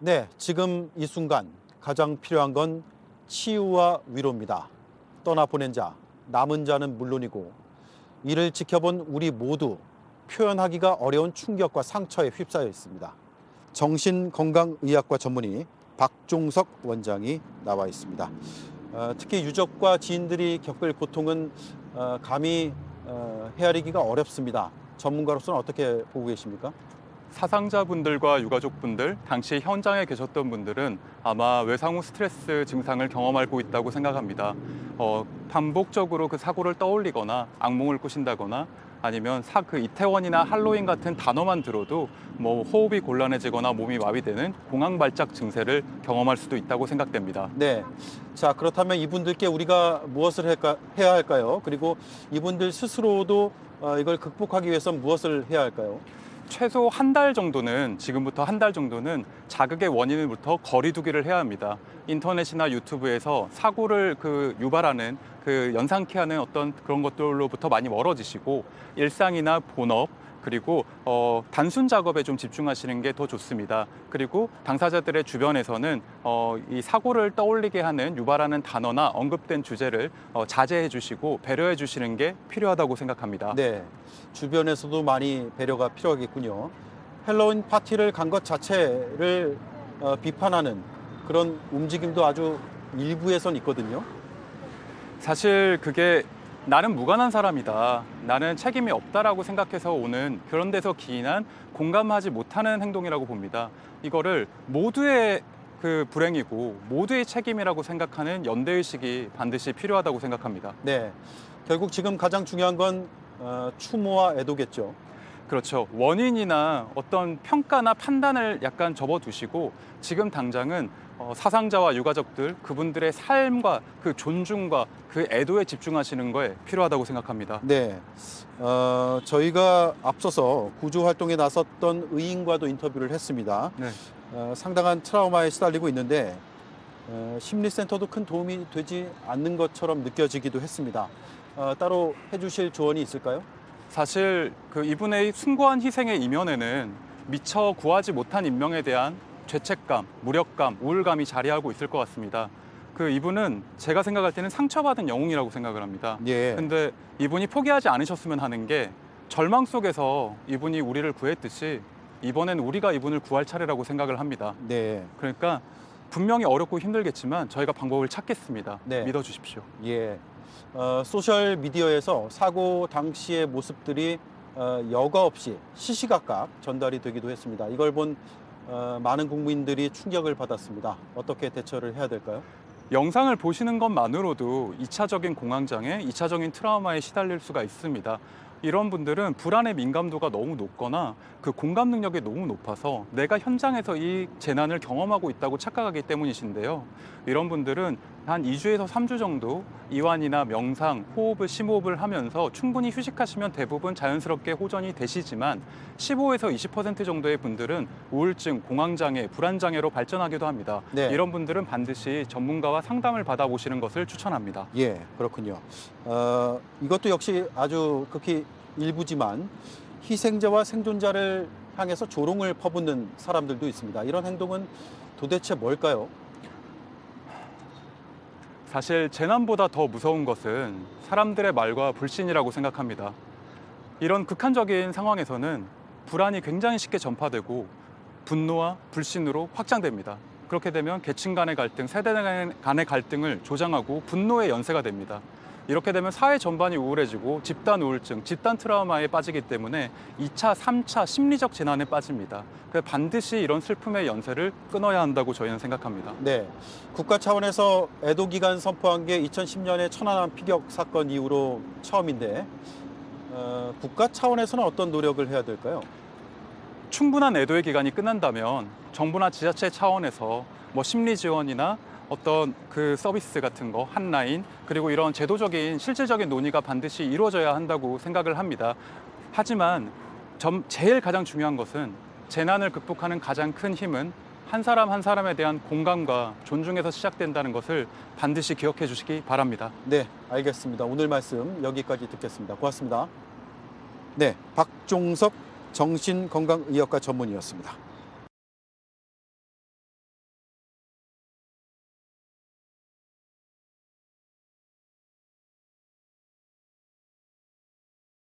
네, 지금 이 순간 가장 필요한 건 치유와 위로입니다. 떠나보낸 자, 남은 자는 물론이고 이를 지켜본 우리 모두 표현하기가 어려운 충격과 상처에 휩싸여 있습니다. 정신건강의학과 전문의 박종석 원장이 나와 있습니다. 특히 유족과 지인들이 겪을 고통은 감히 헤아리기가 어렵습니다. 전문가로서는 어떻게 보고 계십니까? 사상자분들과 유가족분들, 당시 현장에 계셨던 분들은 아마 외상 후 스트레스 증상을 경험하고 있다고 생각합니다. 반복적으로 그 사고를 떠올리거나 악몽을 꾸신다거나 아니면 그 이태원이나 할로윈 같은 단어만 들어도 호흡이 곤란해지거나 몸이 마비되는 공황발작 증세를 경험할 수도 있다고 생각됩니다. 네. 자, 그렇다면 이분들께 우리가 무엇을 해야 할까요? 그리고 이분들 스스로도 이걸 극복하기 위해서 무엇을 해야 할까요? 최소 한 달 정도는, 지금부터 한 달 정도는 자극의 원인으로부터 거리두기를 해야 합니다. 인터넷이나 유튜브에서 사고를 유발하는 연상케 하는 어떤 그런 것들로부터 많이 멀어지시고 일상이나 본업, 그리고 단순 작업에 좀 집중하시는 게 더 좋습니다. 그리고 당사자들의 주변에서는 이 사고를 떠올리게 하는 유발하는 단어나 언급된 주제를 자제해 주시고 배려해 주시는 게 필요하다고 생각합니다. 네. 주변에서도 많이 배려가 필요하겠군요. 헬로윈 파티를 간 것 자체를 비판하는 그런 움직임도 아주 일부에선 있거든요. 사실 그게 나는 무관한 사람이다, 나는 책임이 없다라고 생각해서 오는 그런 데서 기인한 공감하지 못하는 행동이라고 봅니다. 이거를 모두의 불행이고 모두의 책임이라고 생각하는 연대의식이 반드시 필요하다고 생각합니다. 네. 결국 지금 가장 중요한 건 추모와 애도겠죠. 그렇죠. 원인이나 어떤 평가나 판단을 약간 접어두시고 지금 당장은 사상자와 유가족들, 그분들의 삶과 그 존중과 그 애도에 집중하시는 거에 필요하다고 생각합니다. 네. 저희가 앞서서 구조 활동에 나섰던 의인과도 인터뷰를 했습니다. 네. 상당한 트라우마에 시달리고 있는데 심리센터도 큰 도움이 되지 않는 것처럼 느껴지기도 했습니다. 따로 해주실 조언이 있을까요? 사실 이분의 숭고한 희생의 이면에는 미처 구하지 못한 인명에 대한 죄책감, 무력감, 우울감이 자리하고 있을 것 같습니다. 이분은 제가 생각할 때는 상처받은 영웅이라고 생각을 합니다. 예. 근데 이분이 포기하지 않으셨으면 하는 게 절망 속에서 이분이 우리를 구했듯이 이번엔 우리가 이분을 구할 차례라고 생각을 합니다. 네. 그러니까 분명히 어렵고 힘들겠지만 저희가 방법을 찾겠습니다. 네. 믿어주십시오. 예. 소셜 미디어에서 사고 당시의 모습들이 여과 없이 시시각각 전달이 되기도 했습니다. 이걸 본 많은 국민들이 충격을 받았습니다. 어떻게 대처를 해야 될까요? 영상을 보시는 것만으로도 2차적인 공황장애, 2차적인 트라우마에 시달릴 수가 있습니다. 이런 분들은 불안의 민감도가 너무 높거나 공감 능력이 너무 높아서 내가 현장에서 이 재난을 경험하고 있다고 착각하기 때문이신데요. 이런 분들은 한 2주에서 3주 정도 이완이나 명상, 호흡을 심호흡을 하면서 충분히 휴식하시면 대부분 자연스럽게 호전이 되시지만 15에서 20% 정도의 분들은 우울증, 공황장애, 불안장애로 발전하기도 합니다. 네. 이런 분들은 반드시 전문가와 상담을 받아보시는 것을 추천합니다. 예, 그렇군요. 이것도 역시 아주 극히 일부지만 희생자와 생존자를 향해서 조롱을 퍼붓는 사람들도 있습니다. 이런 행동은 도대체 뭘까요? 사실 재난보다 더 무서운 것은 사람들의 말과 불신이라고 생각합니다. 이런 극한적인 상황에서는 불안이 굉장히 쉽게 전파되고 분노와 불신으로 확장됩니다. 그렇게 되면 계층 간의 갈등, 세대 간의 갈등을 조장하고 분노의 연쇄가 됩니다. 이렇게 되면 사회 전반이 우울해지고 집단 우울증, 집단 트라우마에 빠지기 때문에 2차, 3차 심리적 재난에 빠집니다. 그래서 반드시 이런 슬픔의 연쇄를 끊어야 한다고 저희는 생각합니다. 네, 국가 차원에서 애도 기간 선포한 게 2010년에 천안함 피격 사건 이후로 처음인데 국가 차원에서는 어떤 노력을 해야 될까요? 충분한 애도의 기간이 끝난다면 정부나 지자체 차원에서 심리 지원이나 어떤 서비스 같은 거, 한라인, 그리고 이런 제도적인 실질적인 논의가 반드시 이루어져야 한다고 생각을 합니다. 하지만 제일 가장 중요한 것은 재난을 극복하는 가장 큰 힘은 한 사람 한 사람에 대한 공감과 존중에서 시작된다는 것을 반드시 기억해 주시기 바랍니다. 네, 알겠습니다. 오늘 말씀 여기까지 듣겠습니다. 고맙습니다. 네, 박종석 정신건강의학과 전문의였습니다.